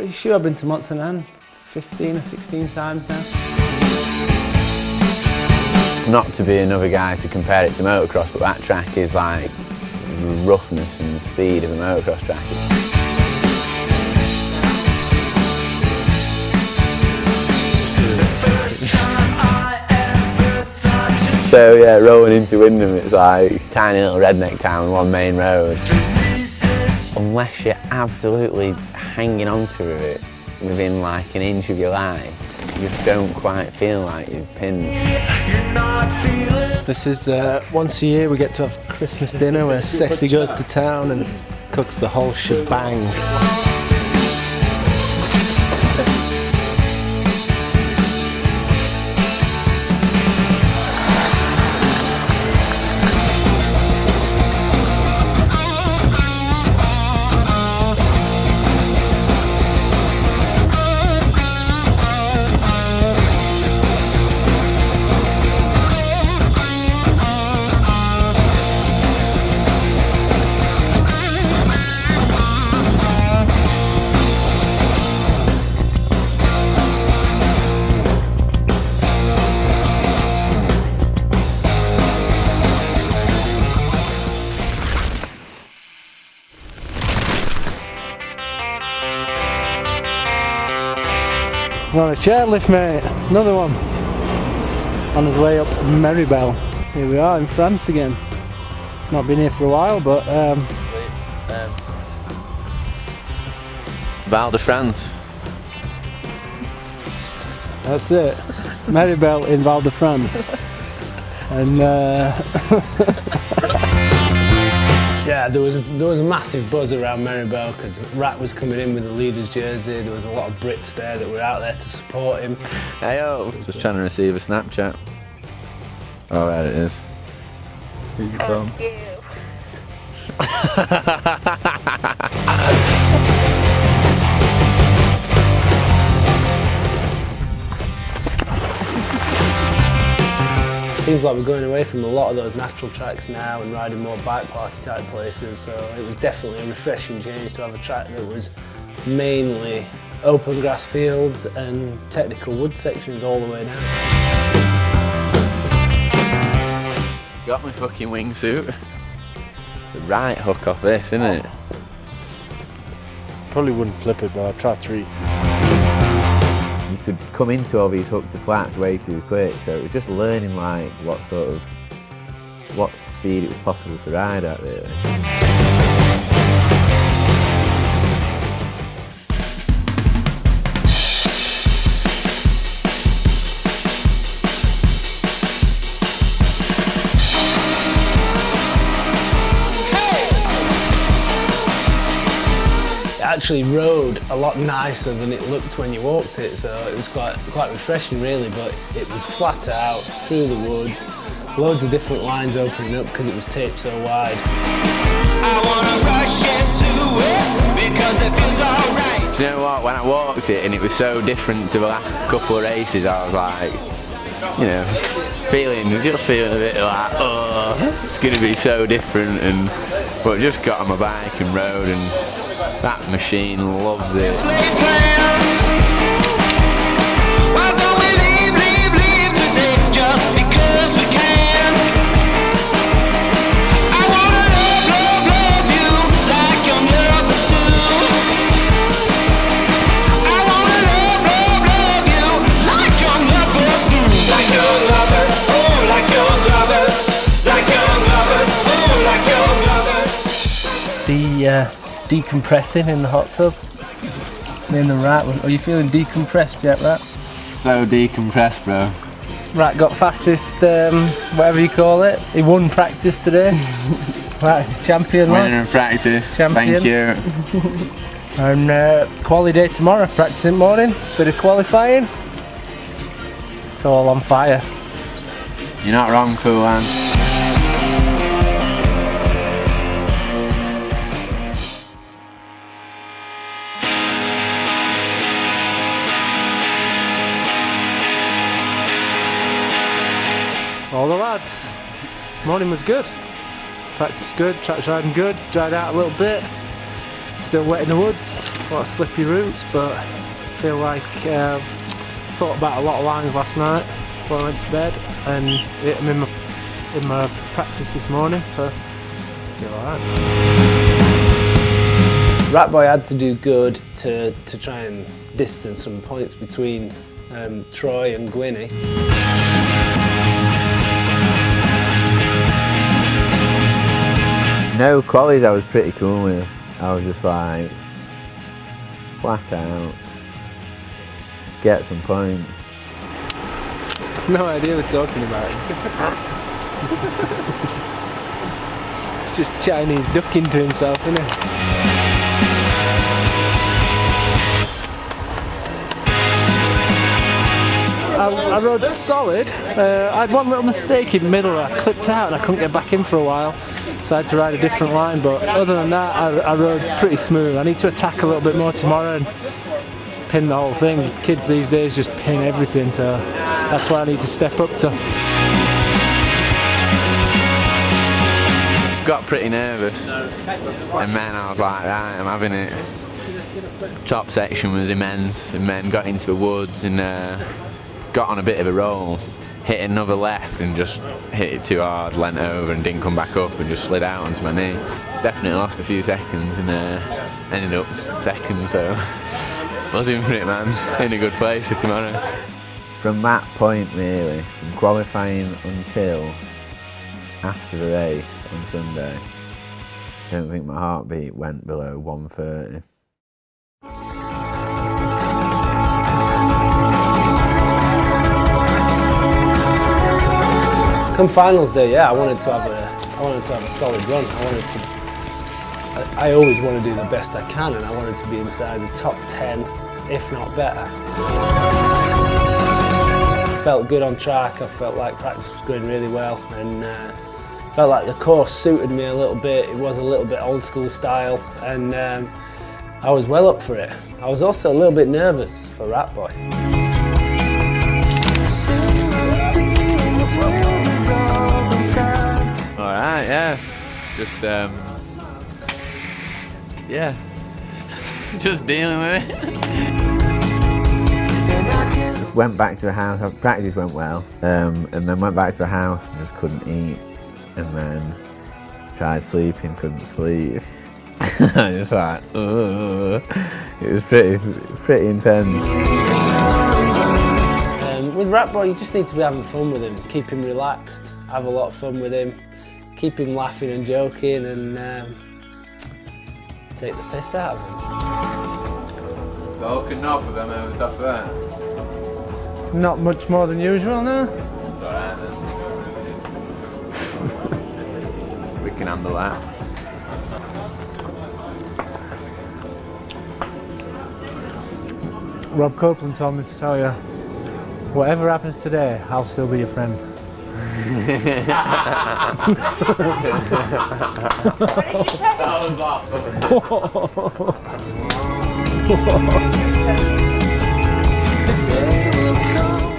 pretty sure I've been to Motsonan 15 or 16 times now. Not to be another guy to compare it to motocross, but that track is like the roughness and speed of a motocross track. So yeah, rolling into Wyndham, it's like a tiny little redneck town with one main road. Unless you're absolutely hanging onto it within like an inch of your life, you just don't quite feel like you're pinned. This is once a year we get to have Christmas dinner where Sexy goes to town and cooks the whole shebang. We're on a chairlift, mate. Another one. On his way up Meribel. Here we are in France again. Not been here for a while, but Val de France. That's it. Meribel in Val de France. And yeah, there was a massive buzz around Meribel because Rat was coming in with the leader's jersey. There was a lot of Brits there that were out there to support him. Heyo! Just trying to receive a Snapchat. Oh, there it is. Who's your phone? Seems like we're going away from a lot of those natural tracks now and riding more bike parky type places, so it was definitely a refreshing change to have a track that was mainly open grass fields and technical wood sections all the way down. Got my fucking wingsuit. The right hook off this, isn't it? Probably wouldn't flip it, but I'll try 3. You could come into all these hook to flats way too quick, so it was just learning like what speed it was possible to ride at, really. Actually rode a lot nicer than it looked when you walked it, so it was quite refreshing really, but it was flat out, through the woods, loads of different lines opening up because it was taped so wide. I wanna rush into it because it feels alright. Do you know what, when I walked it and it was so different to the last couple of races, I was like, you know, feeling a bit like, oh, it's gonna be so different, but just got on my bike and rode, and that machine loves it. Why don't we leave today just because we can? I wanna love you like your lovers do. I wanna love you like your lovers do. Like your lovers, oh, like your lovers. Like your lovers, oh, like your lovers. Decompressing in the hot tub. Me and the Rat. Are you feeling decompressed yet, Rat? So decompressed, bro. Rat got fastest, whatever you call it. He won practice today. Right, champion. Winner in practice. Champion. Thank you. And quali day tomorrow. Practicing morning. Bit of qualifying. It's all on fire. You're not wrong, cool man. All the lads. Morning was good. Practice was good, track's riding good, dried out a little bit. Still wet in the woods, a lot of slippy routes, but I feel like thought about a lot of lines last night before I went to bed and hit them in my practice this morning, so I feel alright. Ratboy had to do good to try and distance some points between Troy and Gwynny. No qualies I was pretty cool with. I was just like, flat out, get some points. No idea what we're talking about. It's just Chinese ducking to himself, isn't it? I rode solid. I had one little mistake in the middle. I clipped out and I couldn't get back in for a while, so I had to ride a different line. But other than that, I rode pretty smooth. I need to attack a little bit more tomorrow and pin the whole thing. Kids these days just pin everything, so that's what I need to step up to. Got pretty nervous, and then I was like, right, I'm having it. Top section was immense, and then got into the woods and got on a bit of a roll, hit another left and just hit it too hard, leant over and didn't come back up and just slid out onto my knee. Definitely lost a few seconds and ended up second, so I was in for it, man. In a good place for tomorrow. From that point really, from qualifying until after the race on Sunday, I don't think my heartbeat went below 130. Come finals day, yeah, I wanted to have a solid run. I always want to do the best I can, and I wanted to be inside the top 10, if not better. Felt good on track. I felt like practice was going really well, and felt like the course suited me a little bit. It was a little bit old school style, and I was well up for it. I was also a little bit nervous for Ratboy. Alright, yeah. Just, yeah. Just dealing with it. Just went back to the house, practice went well, and then went back to the house and just couldn't eat, and then tried sleeping, couldn't sleep. I just like, ugh. It was pretty intense. With Ratboy, you just need to be having fun with him, keep him relaxed, have a lot of fun with him, keep him laughing and joking, and take the piss out of him. The whole knob of them over the top of that. Not much more than usual now. It's alright then. We can handle that. Rob Copeland told me to tell you, whatever happens today, I'll still be your friend. That was awesome.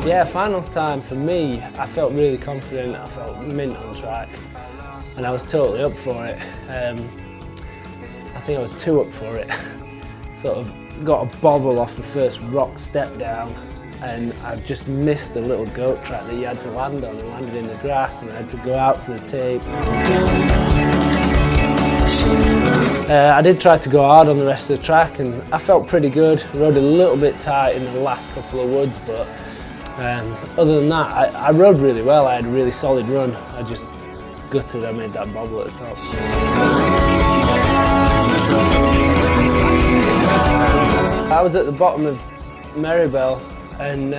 Yeah, finals time for me, I felt really confident, I felt mint on track, and I was totally up for it. I think I was too up for it. Sort of got a bobble off the first rock step down, and I just missed the little goat track that you had to land on, and landed in the grass, and I had to go out to the tape. I did try to go hard on the rest of the track, and I felt pretty good. Rode a little bit tight in the last couple of woods, but other than that, I rode really well. I had a really solid run. I just gutted I made that bobble at the top. I was at the bottom of Meribel, and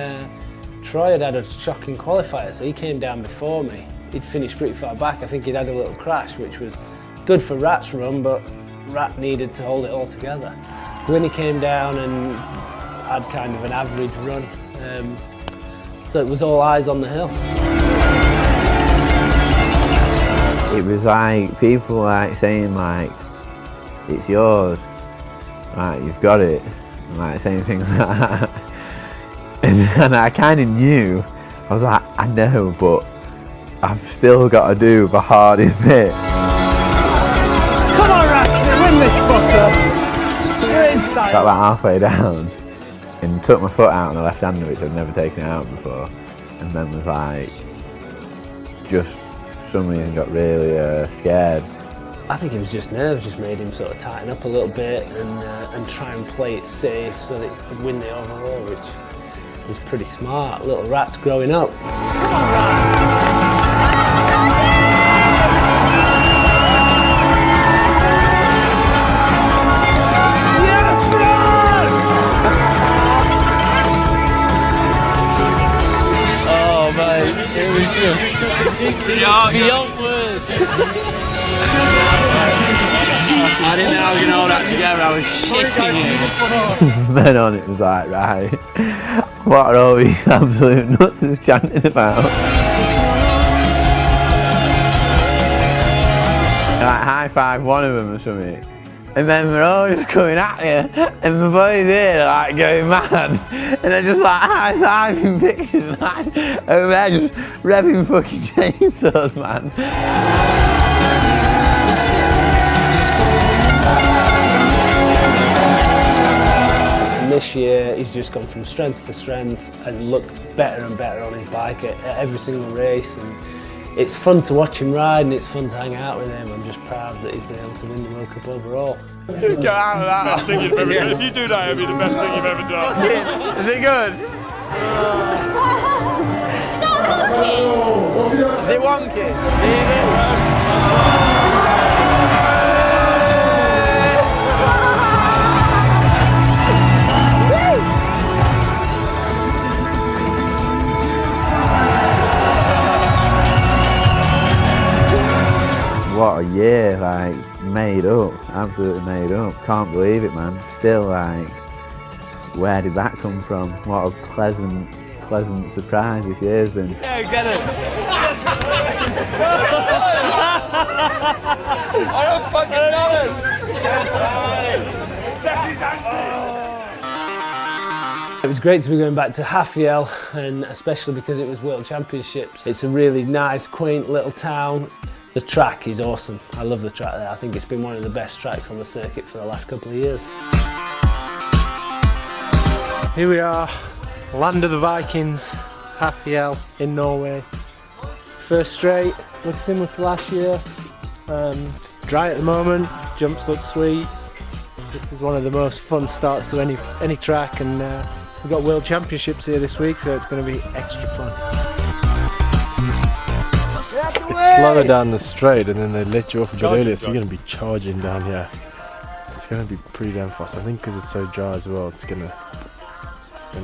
Troy had a shocking qualifier, so he came down before me. He'd finished pretty far back. I think he'd had a little crash, which was good for Rat's run, but Rat needed to hold it all together. Gwynny came down and had kind of an average run, so it was all eyes on the hill. It was like people like saying like, it's yours, like you've got it, like saying things like that. And I kind of knew, I was like, I know, but I've still got to do the hardest bit. Come on, Rat, win this fucker! got about halfway down and took my foot out on the left hander, which I'd never taken it out before, and then was like, just suddenly got really scared. I think it was just nerves, just made him sort of tighten up a little bit and try and play it safe so that he could win the overall, which is pretty smart. Little Rat's growing up. Come on, Rat! It was just beyond words. I didn't know I was going to hold that together, I was shitting you. Then on it was like, right, what are all these absolute nuts chanting about? Like high-five one of them or something. And then we're all just coming at you, and the boys here are like going mad, and they're just like high-fiving pictures, like over there just revving fucking chainsaws, man. And this year he's just gone from strength to strength and looked better and better on his bike at every single race. And it's fun to watch him ride and it's fun to hang out with him. I'm just proud that he's been able to win the World Cup overall. Just get out of that. Best thing you've ever done. If you do that, it'll be the best thing you've ever done. Is it good? Is it wonky? What a year, like, made up, absolutely made up. Can't believe it, man. Still, like, where did that come from? What a pleasant surprise this year's been. Yeah, get it. I don't fucking know it. It was great to be going back to Hafjell, and especially because it was World Championships. It's a really nice, quaint little town. The track is awesome. I love the track there. I think it's been one of the best tracks on the circuit for the last couple of years. Here we are, land of the Vikings, Hafjell in Norway. First straight, looks similar to last year. Dry at the moment, jumps look sweet. This is one of the most fun starts to any track, and we've got World Championships here this week, so it's going to be extra fun. It's slower down the straight and then they let you off a bit earlier, so you're going to be charging down here. It's going to be pretty damn fast. I think because it's so dry as well, it's going to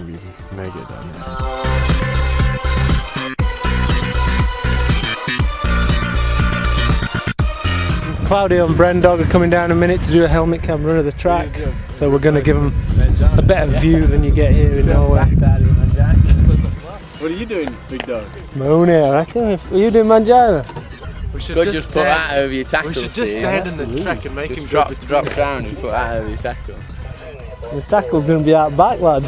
be mega down here. Claudio and Brendog are coming down in a minute to do a helmet cam run of the track, so we're going to give them a better view than you get here in Norway. What are you doing, big dog? Moon, I reckon. Are you doing Manjaro? We should just put that over your tackle. We should just stand in the track and make him drop down and put that over your tackle. The tackle's going to be out back, lad.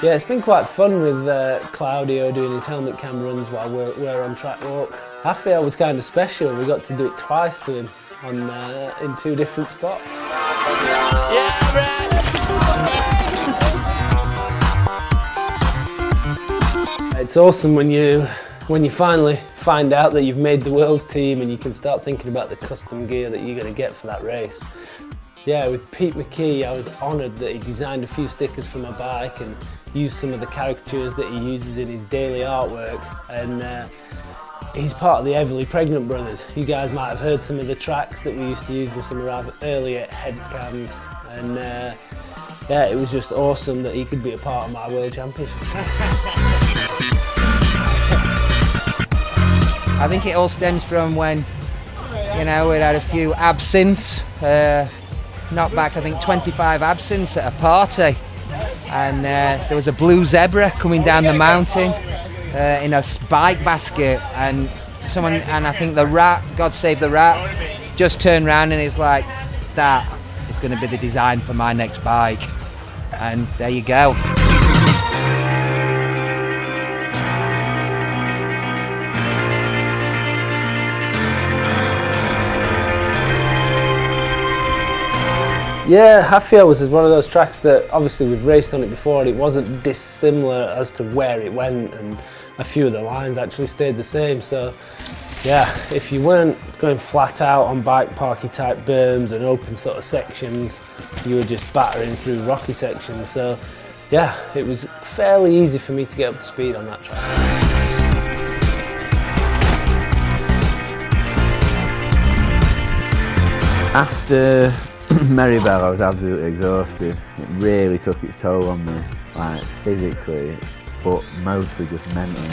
Yeah, it's been quite fun with Claudio doing his helmet cam runs while we're on track walk. Hafjell was kind of special. We got to do it twice to him in two different spots. It's awesome when you finally find out that you've made the world's team and you can start thinking about the custom gear that you're going to get for that race. Yeah, with Pete McKee, I was honoured that he designed a few stickers for my bike and used some of the caricatures that he uses in his daily artwork. And he's part of the Everly Pregnant Brothers. You guys might have heard some of the tracks that we used to use in some of our earlier head cams. And yeah, it was just awesome that he could be a part of my World Championship. I think it all stems from when, you know, we'd had a few absinthes, knocked back I think 25 absinthes at a party, and there was a blue zebra coming down the mountain in a bike basket, and I think the Rat, God Save the Rat, just turned around and he's like, that is going to be the design for my next bike, and there you go. Yeah, Hafjell was one of those tracks that obviously we've raced on it before and it wasn't dissimilar as to where it went, and a few of the lines actually stayed the same. So yeah, if you weren't going flat out on bike parky type berms and open sort of sections, you were just battering through rocky sections. So yeah, it was fairly easy for me to get up to speed on that track. After Meribel, I was absolutely exhausted. It really took its toll on me, like physically, but mostly just mentally.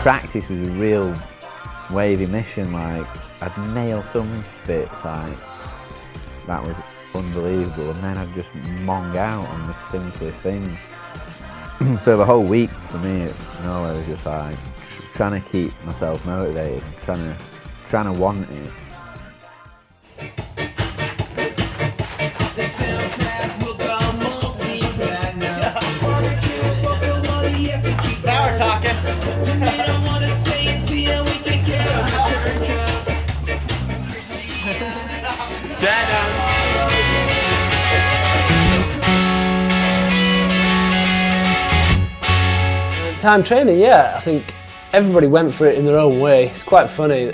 Practice was a real wavy mission. Like, I'd nail some bits, like that was unbelievable, and then I'd just mong out on the simplest things. So the whole week for me at Norway was just like trying to keep myself motivated, trying to want it. Now we're talking. Time training, yeah, I think everybody went for it in their own way. It's quite funny.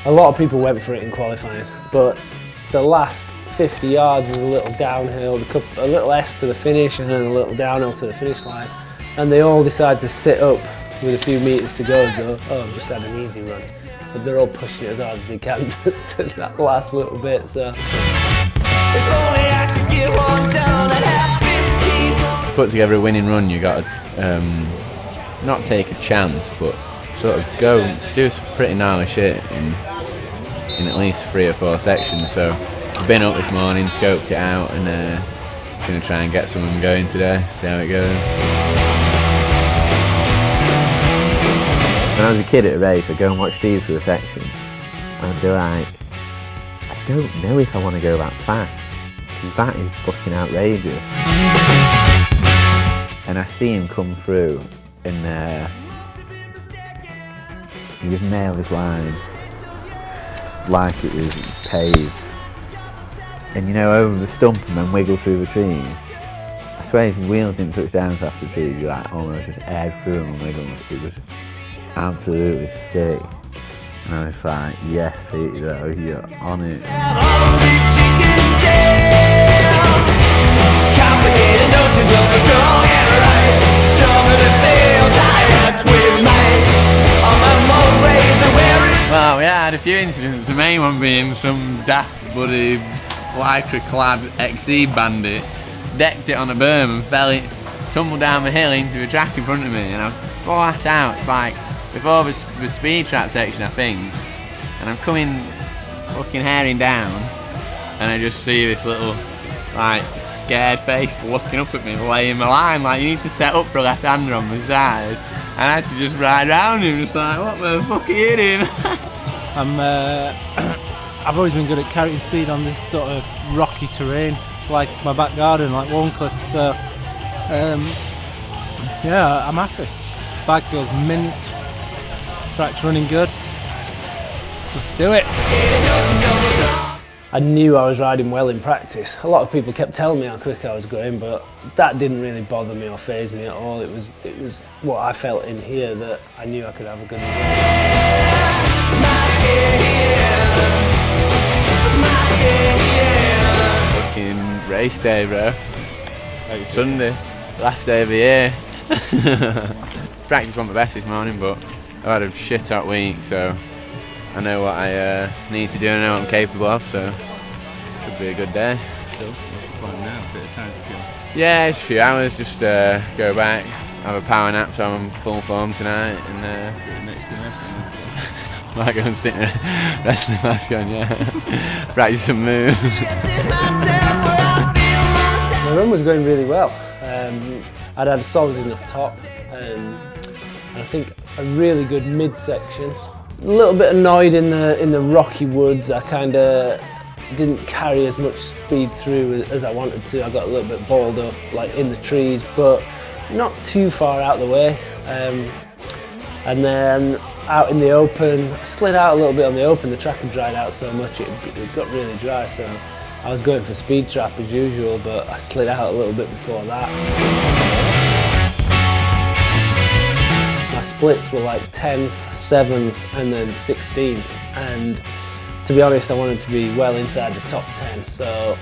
A lot of people went for it in qualifying, but the last 50 yards was a little downhill, a little S to the finish and then a little downhill to the finish line. And they all decided to sit up with a few metres to go as though, oh, I've just had an easy run. But they're all pushing it as hard as they can to that last little bit, so. To put together a winning run, you got to not take a chance, but sort of go do some pretty gnarly shit in at least 3 or 4 sections. So I've been up this morning, scoped it out, and going to try and get some of them going today, see how it goes. When I was a kid at a race, I'd go and watch Steve through a section, and I'd be like, I don't know if I want to go that fast, because that is fucking outrageous. And I see him come through, and he just nailed this line like it was paved. And you know, over the stump and then wiggle through the trees. I swear his wheels didn't touch down after the trees, you like almost just aired through them and wiggled. It was absolutely sick. And I was like, yes, Peter, though, you're on it. Complicated notions of the strong and right, stronger than failed giants with might. On my mold razor wearing. Well, yeah, I had a few incidents. The main one being some daft bloody lycra-clad XE bandit decked it on a berm and tumbled down the hill into the track in front of me, and I was flat out. It's like before the speed trap section, I think, and I'm coming fucking herring down, and I just see this little like scared face looking up at me, laying my line like, you need to set up for a left-hander on the side. And I had to just ride around him, just like, what the fuck are you doing? I've always been good at carrying speed on this sort of rocky terrain. It's like my back garden, like Warncliffe. So yeah, I'm happy. Bike feels mint. Track's running good. Let's do it. I knew I was riding well in practice. A lot of people kept telling me how quick I was going, but that didn't really bother me or faze me at all. It was what I felt in here that I knew I could have a good run. Fucking race day, bro. Sunday, last day of the year. Practice wasn't my best this morning, but I've had a shit hot week, so I know what I need to do and I know what I'm capable of, so should be a good day. Cool. What's the plan now? A bit of time to kill? Yeah, it's a few hours, just go back, have a power nap so I'm in full form tonight, and might go and stick a wrestling mask on, yeah. Practice some moves. My run was going really well. I'd had a solid enough top, and I think a really good mid-section. A little bit annoyed in the rocky woods. I kind of didn't carry as much speed through as I wanted to. I got a little bit balled up, like in the trees, but not too far out the way. And then out in the open. I slid out a little bit on the open. The track had dried out so much it got really dry, so I was going for speed trap as usual, but I slid out a little bit before that. My splits were like 10th, 7th and then 16th, and to be honest I wanted to be well inside the top 10, so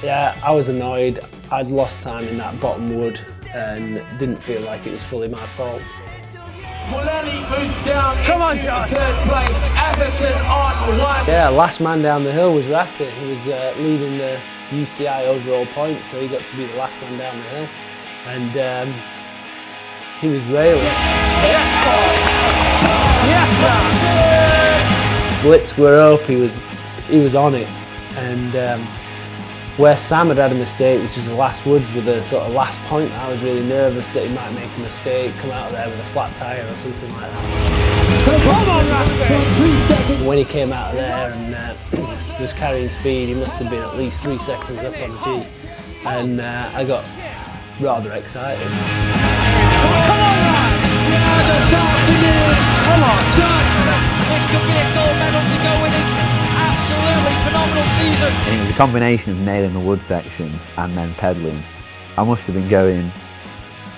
yeah, I was annoyed. I'd lost time in that bottom wood and didn't feel like it was fully my fault. Mulally moves down. Come on, Josh. Third place, Everton on 1. Yeah, last man down the hill was Ratty. He was leading the UCI overall points, so he got to be the last man down the hill, and he was railing. Splits were up. He was on it, and where Sam had a mistake, which was the last woods with the sort of last point, I was really nervous that he might make a mistake, come out of there with a flat tyre or something like that. So come on, Ratboy. 3 seconds. When he came out of there and was carrying speed, he must have been at least 3 seconds up on G, and I got rather excited. Come on, lads. This afternoon. Come on. Josh. This could be a gold medal to go with his absolutely phenomenal season. And it was a combination of nailing the wood section and then pedalling. I must have been going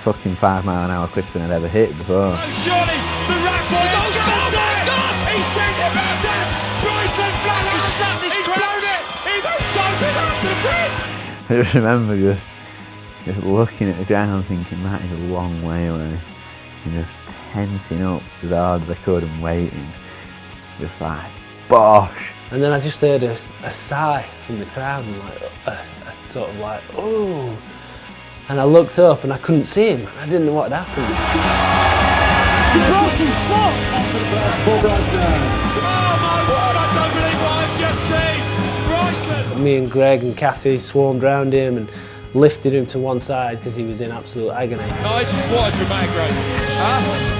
fucking 5 mile an hour quicker than I'd ever hit before. So surely the Ratboy goes. Oh my God! He sent it back down. Bryson Flat. He snapped his crown. He goes soaking up the grid. I just remember just looking at the ground thinking that is a long way away, and just tensing up as hard as I could and waiting. Just like, bosh. And then I just heard a sigh from the crowd and like a sort of like, oh. And I looked up and I couldn't see him. I didn't know what had happened. Oh my word, I don't believe what I've just seen. Bryson. Me and Greg and Kathy swarmed around him and lifted him to one side because he was in absolute agony. Nigel, what a dramatic race. Huh?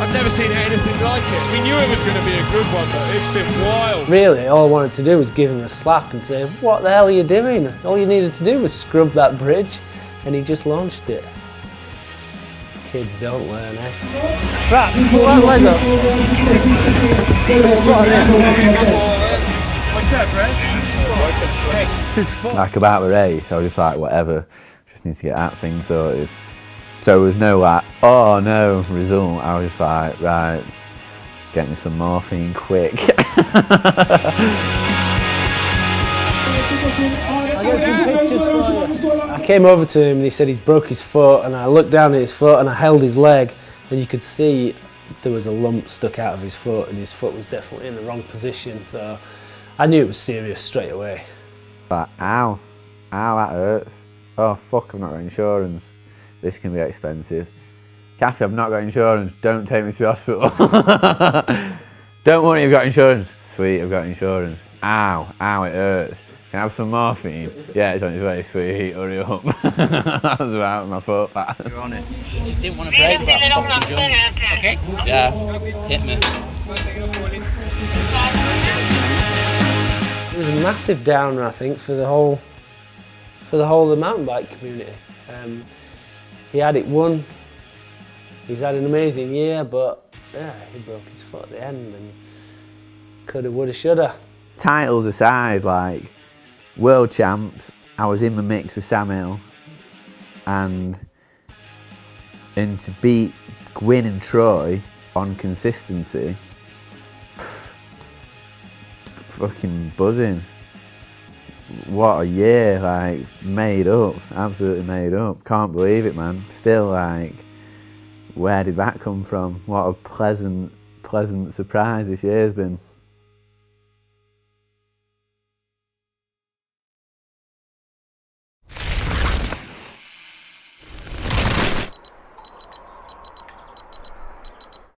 I've never seen anything like it. We knew it was going to be a good one, but it's been wild. Really, all I wanted to do was give him a slap and say, what the hell are you doing? All you needed to do was scrub that bridge, and he just launched it. Kids don't learn, eh? Right, pull that leg up. What's that, Brett? Like about the race, I was just like, whatever, just need to get that thing sorted. So there was no like, oh no result. I was just like, right, get me some morphine quick. I came over to him and he said he's broke his foot, and I looked down at his foot and I held his leg, and you could see there was a lump stuck out of his foot, and his foot was definitely in the wrong position, so I knew it was serious straight away. Like, ow, that hurts. Oh fuck, I've not got insurance. This can be expensive. Kathy, I've not got insurance. Don't take me to the hospital. Don't worry, I've got insurance. Sweet, I've got insurance. Ow, it hurts. Can I have some morphine? Yeah, it's on its way, sweet, hurry up. That was about my foot back. You're on it. She didn't want to break that jump. Okay? Yeah, hit me. It was a massive downer, I think, for the whole of the mountain bike community. He had it won. He's had an amazing year, but yeah, he broke his foot at the end and coulda, woulda, shoulda. Titles aside, like world champs, I was in the mix with Sam Hill, and to beat Gwyn and Troy on consistency, fucking buzzing. What a year, like, made up, absolutely made up. Can't believe it, man. Still, like, where did that come from? What a pleasant surprise this year's been.